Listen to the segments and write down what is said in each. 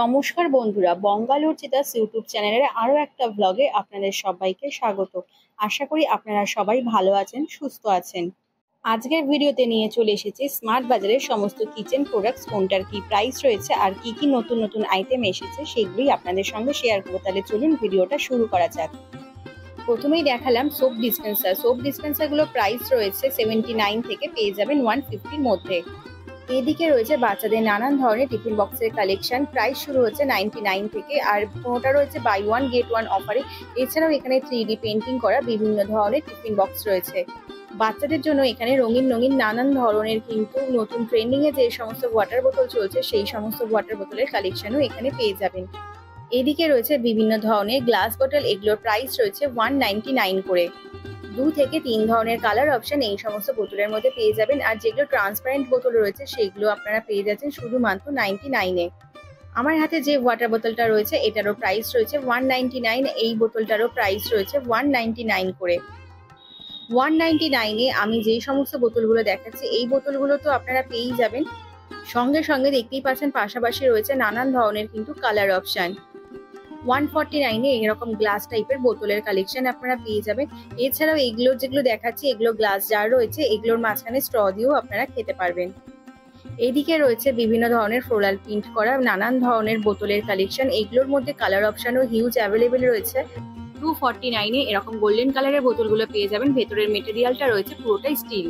নমস্কার বন্ধুরা, বঙ্গালোর চিতাস ইউটিউব চ্যানেলের আরও একটা ব্লগে আপনাদের সবাইকে স্বাগত। আশা করি আপনারা সবাই ভালো আছেন, সুস্থ আছেন। আজকের ভিডিওতে নিয়ে চলে এসেছি স্মার্ট বাজারের সমস্ত কিচেন প্রোডাক্টস, কোনটার কি প্রাইস রয়েছে আর কি কি নতুন নতুন আইটেম এসেছে সেগুলোই আপনাদের সঙ্গে শেয়ার করবো। তাহলে চলুন ভিডিওটা শুরু করা যাক। প্রথমেই দেখালাম সোপ ডিসপেন্সার। সোপ ডিসপেন্সারগুলো প্রাইস রয়েছে 79 থেকে পেয়ে যাবেন 150-র মধ্যে। এদিকে রয়েছে বাচ্চাদের নানান ধরনের টিফিন বক্সের কালেকশন। প্রাইস শুরু হচ্ছে 99 থেকে, আর কোনোটা রয়েছে বাই ওয়ান গেট ওয়ান অফারে। এছাড়াও এখানে 3D পেন্টিং করা বিভিন্ন ধরনের টিফিন বক্স রয়েছে। বাচ্চাদের জন্য এখানে রঙিন রঙিন নানান ধরনের কিন্তু নতুন ট্রেন্ডিং এ যে সমস্ত ওয়াটার বোতল চলছে সেই সমস্ত ওয়াটার বোতলের কালেকশনও এখানে পেয়ে যাবেন। এদিকে রয়েছে বিভিন্ন ধরনের গ্লাস বোতল, এগুলোর প্রাইস রয়েছে 199 করে। 2 থেকে 3 ধরনের কালার অপশন এই সমস্ত বোতলের মধ্যে পেয়ে যাবেন। আর যেগুলো ট্রান্সপারেন্ট বোতল রয়েছে সেগুলো আপনারা পেয়ে যাচ্ছেন শুধুমাত্র 99-এ। আমার হাতে যে ওয়াটার বোতলটা রয়েছে এটারও প্রাইস রয়েছে 199। এই বোতলটারও প্রাইস রয়েছে 199 করে। 199-এ আমি যেই সমস্ত বোতলগুলো দেখাচ্ছি এই বোতলগুলো তো আপনারা পেয়েই যাবেন। সঙ্গে সঙ্গে দেখতেই পাচ্ছেন পাশাপাশি রয়েছে নানান ধরনের কিন্তু কালার অপশন। 149-এ এরকম গ্লাস টাইপের বোতলের কালেকশন আপনারা পেয়ে যাবেন। এছাড়াও এগুলো যেগুলো দেখাচ্ছি এগুলো গ্লাস জার রয়েছে, এগুলোর মাঝখানে স্ট্র দিয়েও আপনারা খেতে পারবেন। এদিকে রয়েছে বিভিন্ন ধরনের ফ্লোরাল প্রিন্ট করা নানান ধরনের বোতলের কালেকশন। এগুলোর মধ্যে কালার অপশনও হিউজ অ্যাভেলেবেল রয়েছে। 249-এ এরকম গোল্ডেন কালারের বোতলগুলো পেয়ে যাবেন। ভেতরের মেটেরিয়ালটা রয়েছে পুরোটাই স্টিল,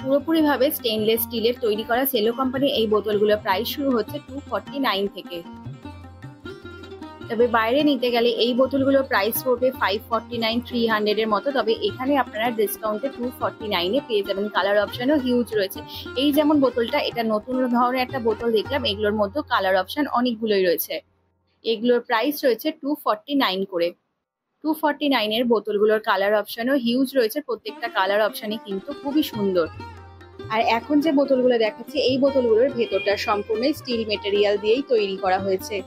পুরোপুরিভাবে স্টেনলেস স্টিলের তৈরি করা। সেলো কোম্পানির এই বোতলগুলোর প্রাইস শুরু হচ্ছে 249 থেকে। তবে বাইরে নিতে গেলে এই বোতলগুলো প্রাইস পড়বে 549, 300-এর মতো। তবে এখানে আপনারা ডিসকাউন্টে 249-এ পেয়ে যাবেন। কালার অপশনও হিউজ রয়েছে। এই যেমন বোতলটা, এটা নতুন ধরনের একটা বোতল দেখলাম, এগুলোর মধ্যে কালার অপশন অনেকগুলোই রয়েছে। এগুলোর প্রাইস রয়েছে 249 করে। 249-এর বোতলগুলোর কালার অপশনও হিউজ রয়েছে। প্রত্যেকটা কালার অপশনই কিন্তু খুবই সুন্দর। আর এখন যে বোতলগুলো দেখাচ্ছি এই বোতলগুলোর ভেতরটা সম্পূর্ণ স্টিল মেটেরিয়াল দিয়েই তৈরি করা হয়েছে।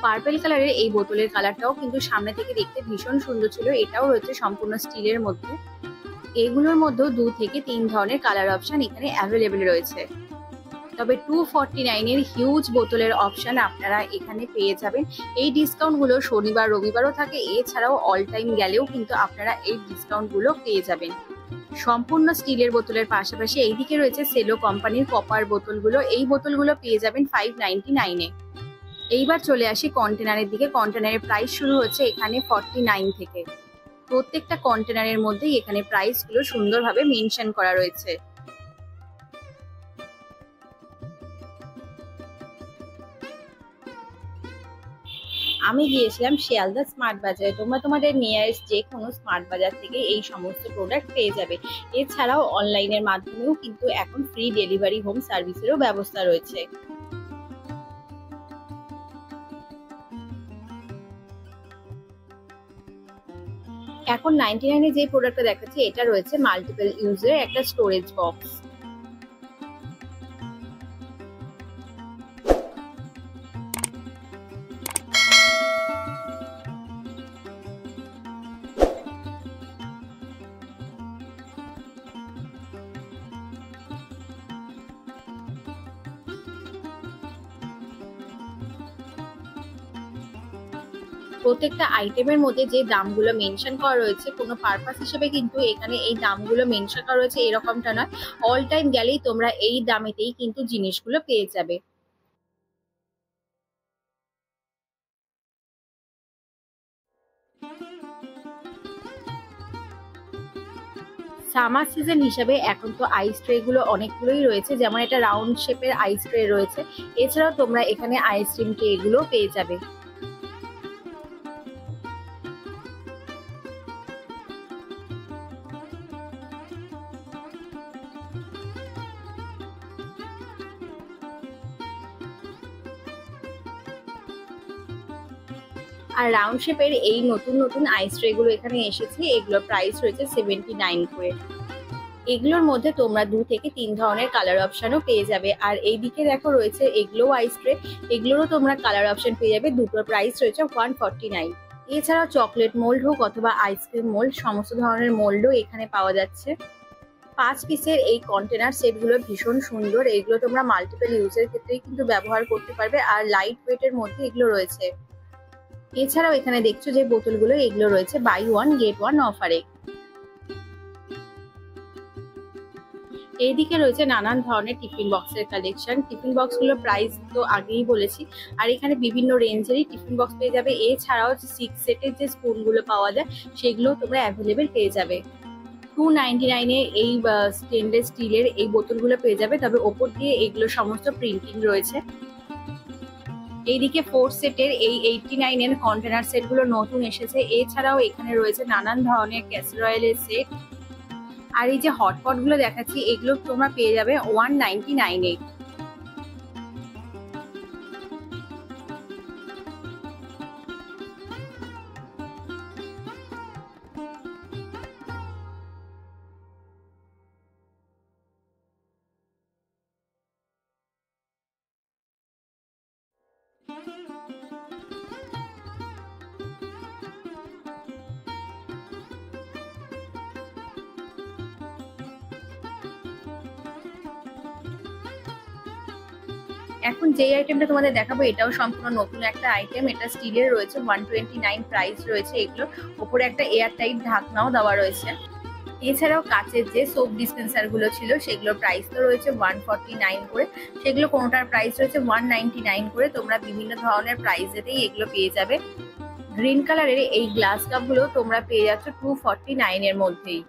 পার্পল কালারের এই বোতলের কালারটাও কিন্তু সামনে থেকে দেখতে ভীষণ সুন্দর ছিল। এটাও রয়েছে সম্পূর্ণ স্টিলের মধ্যে। এগুলোর মধ্যেও 2 থেকে 3 ধরনের কালার অপশন এখানে অ্যাভেলেবেল রয়েছে। তবে 249-এর হিউজ বোতলের অপশন আপনারা এখানে পেয়ে যাবেন। এই ডিসকাউন্টগুলো শনিবার রবিবারও থাকে, এছাড়াও অল টাইম গেলেও কিন্তু আপনারা এই ডিসকাউন্টগুলো পেয়ে যাবেন। সম্পূর্ণ স্টিলের বোতলের পাশাপাশি এইদিকে রয়েছে সেলো কোম্পানির কপার বোতলগুলো। এই বোতলগুলো পেয়ে যাবেন 599-এ। এইবার চলে আসি কন্টেনারের দিকে। কন্টেনারের প্রাইস শুরু হচ্ছে এখানে 49 থেকে। প্রত্যেকটা কন্টেনারের মধ্যেই এখানে প্রাইসগুলো সুন্দরভাবে মেনশন করা রয়েছে। আমি গিয়েছিলাম শিয়ালদা স্মার্ট বাজারে। তোমরা তোমাদের নিয়ারেস্ট যে কোনো স্মার্ট বাজার থেকে এই সমস্ত প্রোডাক্ট পেয়ে যাবে। এছাড়াও অনলাইনের মাধ্যমেও কিন্তু এখন ফ্রি ডেলিভারি হোম সার্ভিসেরও ব্যবস্থা রয়েছে। এখন 99-এ যে প্রোডাক্টটা দেখাচ্ছি এটা রয়েছে মাল্টিপল ইউজের একটা স্টোরেজ বক্স। প্রত্যেকটা আইটেমের মধ্যে যে দামগুলো মেনশন করা রয়েছে কোনো পারপাস হিসেবে কিন্তু এখানে এই দামগুলো মেনশন করা রয়েছে এরকমটা নয়। অল টাইম গেলেই তোমরা এই দামেতেই কিন্তু জিনিসগুলো পেয়ে যাবে। সামার সিজন হিসাবে এখন তো আইস ট্রে গুলো অনেকগুলোই রয়েছে, যেমন এটা রাউন্ড শেপের আইস ট্রে রয়েছে। এছাড়াও তোমরা এখানে আইসক্রিম ট্রে গুলো পেয়ে যাবে। আর রাউন্ড শেপের এই নতুন নতুন আইস ট্রে গুলো এখানে এসেছে। এগুলোর প্রাইস রয়েছে 79 করে। এগুলোর মধ্যে তোমরা 2 থেকে 3 ধরনের কালার অপশনও পেয়ে যাবে। আর এইদিকে দেখো রয়েছে এগুলো আইস ট্রে, এগুলোরও তোমরা কালার অপশন পেয়ে যাবে। দুটোর প্রাইস রয়েছে 149। এছাড়াও চকলেট মোল্ড হোক অথবা আইসক্রিম মোল্ড, সমস্ত ধরনের মোল্ডও এখানে পাওয়া যাচ্ছে। 5 পিসের এই কন্টেনার সেটগুলো ভীষণ সুন্দর। এগুলো তোমরা মাল্টিপল ইউজের ক্ষেত্রেই কিন্তু ব্যবহার করতে পারবে, আর লাইট ওয়েটের মধ্যে এগুলো রয়েছে। এছাড়াও এখানে দেখছো যে বোতলগুলো, এগুলো রয়েছে বাই ওয়ান গেট ওয়ান অফারে। এইদিকে রয়েছে নানান ধরনের টিফিন বক্সের কালেকশন। টিফিন বক্সগুলোর প্রাইস তো আগেই বলেছি, আর এখানে বিভিন্ন রেঞ্জেরই টিফিন বক্স পেয়ে যাবে। এছাড়াও 6 সেটের যে স্পুনগুলো পাওয়া যায় সেগুলো তোমরা অ্যাভেলেবেল পেয়ে যাবে। 299 এ এই স্টেনলেস স্টিলের এই বোতলগুলো পেয়ে যাবে, তবে ওপর দিয়ে এগুলো সমস্ত প্রিন্টিং রয়েছে। এইদিকে 4 সেটের এই 89 এর কন্টেনার সেটগুলো নতুন এসেছে। এছাড়াও এখানে রয়েছে নানান ধরনের ক্যাসেরয়েলের সেট। আর এই যে হটপট গুলো দেখাচ্ছি, এগুলো তোমরা পেয়ে যাবে 199 এ। এখন যে আইটেমটা তোমাদের দেখাবো এটাও সম্পূর্ণ নতুন একটা আইটেম। এটা স্টিলের রয়েছে, 129 প্রাইস রয়েছে। এগুলো উপরে একটা এয়ার টাইট ঢাকনাও দেওয়া রয়েছে। এছাড়াও কাচের যে সোপ ডিসপেন্সার গুলো ছিল সেগুলোর প্রাইস তো রয়েছে 149 করে, সেগুলো কোনোটার প্রাইস রয়েছে 199 করে। তোমরা বিভিন্ন ধরনের প্রাইসেতেই এগুলো পেয়ে যাবে। গ্রিন কালারের এই গ্লাস কাপ গুলো তোমরা পেয়ে যাচ্ছ 249 এর মধ্যেই।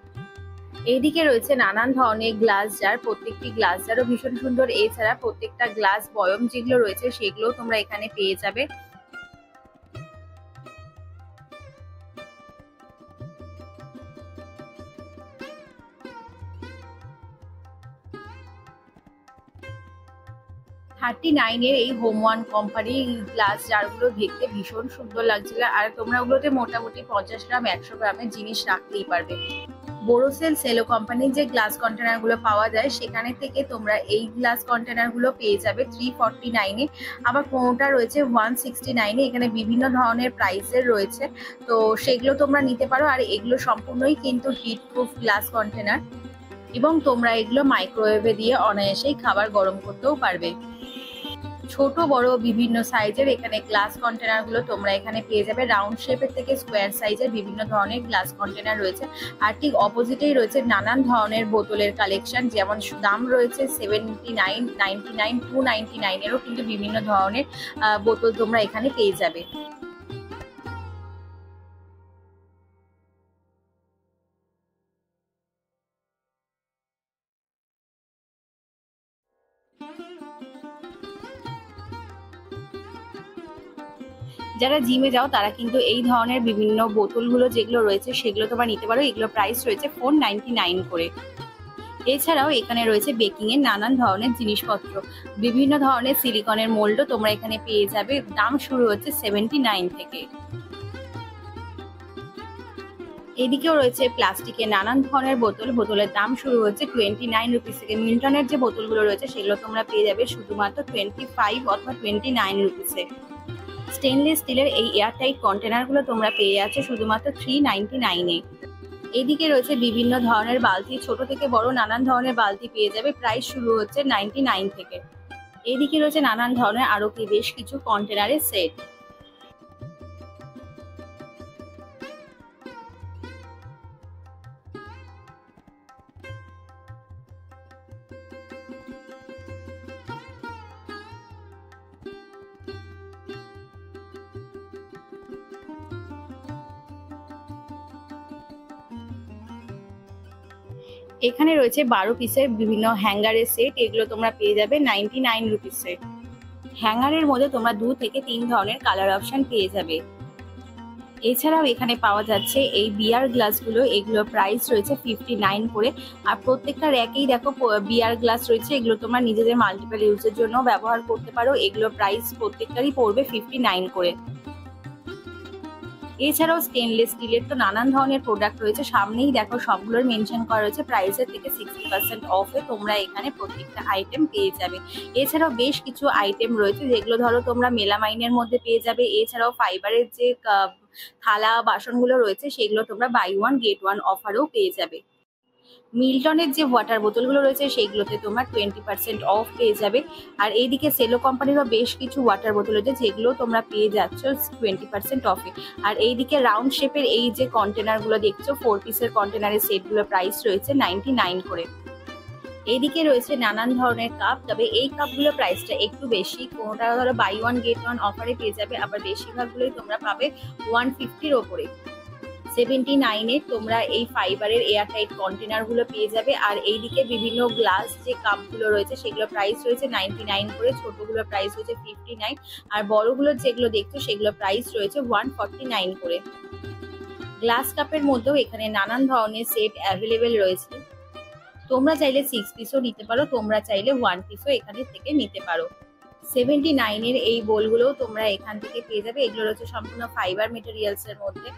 এইদিকে রয়েছে নানান ধরনের গ্লাস জার, প্রত্যেকটি গ্লাস জারও ভীষণ সুন্দর। এছাড়া প্রত্যেকটা গ্লাস বয়ম যেগুলো রয়েছে সেগুলো তোমরা এখানে পেয়ে যাবে। $39 এই হোম ওয়ান কোম্পানি গ্লাস জারগুলো দেখতে ভীষণ সুন্দর লাগছিল, আর তোমরা ওগুলোতে মোটামুটি 50 গ্রাম 100 গ্রামের জিনিস রাখতেই পারবে। বোরোসেল সেলো কোম্পানির যে গ্লাস কন্টেনার গুলো পাওয়া যায় সেখানে থেকে তোমরা এই গ্লাস কন্টেনার গুলো পেয়ে যাবে 349 এ। আবার কোনোটা রয়েছে 169 এ। এখানে বিভিন্ন ধরনের প্রাইসের রয়েছে, তো সেগুলো তোমরা নিতে পারো। আর এগুলো সম্পূর্ণই কিন্তু হিট প্রুফ গ্লাস কন্টেনার, এবং তোমরা এগুলো মাইক্রোওয়েভে দিয়ে অনায়াসেই খাবার গরম করতেও পারবে। ছোট বড় বিভিন্ন সাইজের এখানে গ্লাস কন্টেনার গুলো তোমরা এখানে পেয়ে যাবে। রাউন্ড শেপের থেকে স্কোয়ার সাইজের বিভিন্ন ধরনের গ্লাস কন্টেনার রয়েছে। আর ঠিক অপোজিটেই রয়েছে নানান ধরনের বোতলের কালেকশন, যেমন দাম রয়েছে 79, 99, 299 এরও কিন্তু বিভিন্ন ধরনের বোতল তোমরা এখানে পেয়ে যাবে। যারা জিমে যাও তারা কিন্তু এই ধরনের বিভিন্ন বোতলগুলো যেগুলো রয়েছে সেগুলো তোমরা নিতে পারো। এগুলো প্রাইস রয়েছে 499 করে। এছাড়াও এখানে রয়েছে বেকিং এর নানান ধরনের জিনিসপত্র, বিভিন্ন ধরনের সিলিকনের মোল্ডও তোমরা এখানে পেয়ে যাবে। দাম শুরু হচ্ছে 79 থেকে। এদিকেও রয়েছে প্লাস্টিকের নানান ধরনের বোতল, বোতলের দাম শুরু হচ্ছে 29 রুপিস থেকে। মিল্টনের যে বোতলগুলো রয়েছে সেগুলো তোমরা পেয়ে যাবে শুধুমাত্র 25 অথবা 29 রুপিসে। স্টেনলেস স্টিলের এই এয়ারটাইট কন্টেনারগুলো তোমরা পেয়ে যাচ্ছ শুধুমাত্র 399 এ। এদিকে রয়েছে বিভিন্ন ধরনের বালতি, ছোট থেকে বড় নানান ধরনের বালতি পেয়ে যাবে। প্রাইস শুরু হচ্ছে 99 থেকে। এদিকে রয়েছে নানান ধরনের আরো বেশ কিছু কন্টেনারের সেট। এখানে রয়েছে 12 পিসের বিভিন্ন হ্যাঙ্গারের সেট, এগুলো তোমরা পেয়ে যাবে 99 রুপিসে। হ্যাঙ্গারের মধ্যে তোমরা 2 থেকে 3 ধরনের কালার অপশন পেয়ে যাবে। এছাড়াও এখানে পাওয়া যাচ্ছে এই বিয়ার গ্লাসগুলো, এগুলো প্রাইস রয়েছে 59 করে। আর প্রত্যেকটা র্যাকেই দেখো বিয়ার গ্লাস রয়েছে, এগুলো তোমরা নিজেদের মাল্টিপল ইউজের জন্য ব্যবহার করতে পারো। এগুলো প্রাইস প্রত্যেকটারই পড়বে 59 করে। এছাড়াও স্টেনলেস স্টিলের তো নানান ধরনের প্রোডাক্ট রয়েছে, সামনেই দেখো সবগুলোর মেনশন করা রয়েছে প্রাইসের থেকে 60% অফে তোমরা এখানে প্রত্যেকটা আইটেম পেয়ে যাবে। এছাড়াও বেশ কিছু আইটেম রয়েছে যেগুলো ধরো তোমরা মেলামাইনের মধ্যে পেয়ে যাবে। এছাড়াও ফাইবারের যে থালা বাসনগুলো রয়েছে সেগুলো তোমরা বাই ওয়ান গেট ওয়ান অফারেও পেয়ে যাবে। মিল্টনের যে ওয়াটার বোতলগুলো রয়েছে সেইগুলোতে তোমরা 20% অফ পেয়ে যাবে। আর এইদিকে সেলো কোম্পানিরও বেশ কিছু ওয়াটার বোতল রয়েছে যেগুলো তোমরা পেয়ে যাচ্ছ 20% অফে। আর এইদিকে রাউন্ড শেপের এই যে কন্টেনারগুলো দেখছো 4 পিসের কন্টেনারের সেটগুলোর প্রাইস রয়েছে 99 করে। এইদিকে রয়েছে নানান ধরনের কাপ, তবে এই কাপগুলোর প্রাইসটা একটু বেশি। কোনোটা ধরো বাই ওয়ান গেট ওয়ান অফারে পেয়ে যাবে, আবার বেশিরভাগগুলোই তোমরা পাবে 150-র ওপরে। 79-এ তোমরা এই ফাইবারের এয়ারটাইট কন্টেনারগুলো পেয়ে যাবে। আর এইদিকে বিভিন্ন গ্লাস যে কাপগুলো রয়েছে সেগুলো প্রাইস রয়েছে 99 করে, ছোটগুলোর প্রাইস রয়েছে 59, আর বড়গুলোর যেগুলো দেখছো সেগুলো প্রাইস রয়েছে 149 করে। গ্লাস কাপের মধ্যেও এখানে নানান ধরনের সেট অ্যাভেলেবেল রয়েছে। তোমরা চাইলে 6 পিসও নিতে পারো, তোমরা চাইলে 1 পিসও এখানে থেকে নিতে পারো। 79-এর এই বোলগুলোও তোমরা এখান থেকে পেয়ে যাবে। এগুলো রয়েছে সম্পূর্ণ ফাইবার মেটেরিয়ালস এর মধ্যে।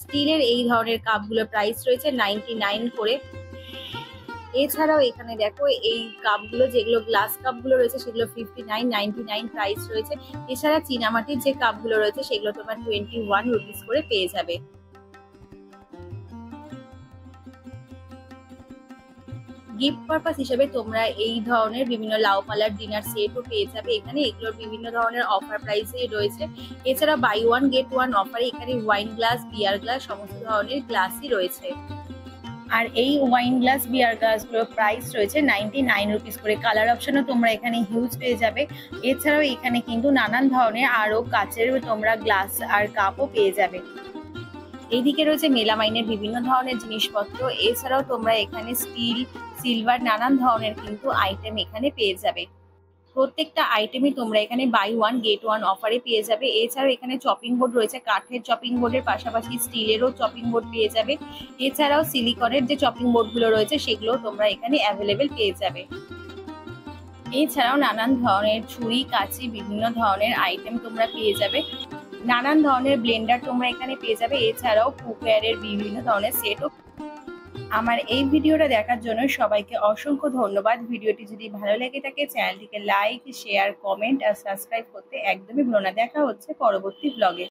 স্টিলের এই ধরনের কাপগুলোর প্রাইস রয়েছে 99 করে। এছাড়াও এখানে দেখো এই কাপগুলো যেগুলো গ্লাস কাপগুলো রয়েছে সেগুলো 59-99 প্রাইস রয়েছে। এছাড়া চীনামাটির যে কাপগুলো রয়েছে সেগুলো তোমার 21 রুপিস করে পেয়ে যাবে। গিফট পারপাস হিসেবে তোমরা এই ধরনের বিভিন্ন লাউ পালার ডিনার সেটও পেয়ে যাবে এখানে। এগুলোর বিভিন্ন ধরনের অফার প্রাইসে রয়েছে। এছাড়া বাই ওয়ান গেট ওয়ান অফারে এখানে ওয়াইন গ্লাস, বিয়ার গ্লাস সমস্ত ধরনের গ্লাসই রয়েছে। আর এই ওয়াইন গ্লাস, বিয়ার গ্লাসগুলোর প্রাইস রয়েছে 99 রুপিস করে। কালার অপশনও তোমরা এখানে হিউজ পেয়ে যাবে। এছাড়াও এখানে কিন্তু নানান ধরনের আরো কাচের তোমরা গ্লাস আর কাপও পেয়ে যাবে। এইদিকে রয়েছে মেলামাইনের বিভিন্ন ধরনের জিনিসপত্র। এছাড়াও তোমরা এখানে স্টিল, সিলভার নানান ধরনের কিন্তু আইটেম এখানে পেয়ে যাবে। প্রত্যেকটা আইটেমই তোমরা এখানে বাই ওয়ান গেট ওয়ান অফারে পেয়ে যাবে। এছাড়াও এখানে চপিং বোর্ড রয়েছে, কাঠের চপিং বোর্ডের পাশাপাশি স্টিলেরও চপিং বোর্ড পেয়ে যাবে। এছাড়াও সিলিকনের যে চপিং বোর্ডগুলো রয়েছে সেগুলো তোমরা এখানে অ্যাভেলেবেল পেয়ে যাবে। এছাড়াও নানান ধরনের ছুরি, কাঁচি, বিভিন্ন ধরনের আইটেম তোমরা পেয়ে যাবে। নানান ধরনের ব্লেন্ডার তোমরা এখানে পেয়ে যাবে। এছাড়াও কুকওয়্যারের বিভিন্ন ধরনের সেটও। আমার এই ভিডিওটা দেখার জন্য সবাইকে অসংখ্য ধন্যবাদ। ভিডিওটি যদি ভালো লেগে থাকে চ্যানেলটিকে লাইক, শেয়ার, কমেন্ট আর সাবস্ক্রাইব করতে একদমই ভুলো না। দেখা হচ্ছে পরবর্তী ব্লগে।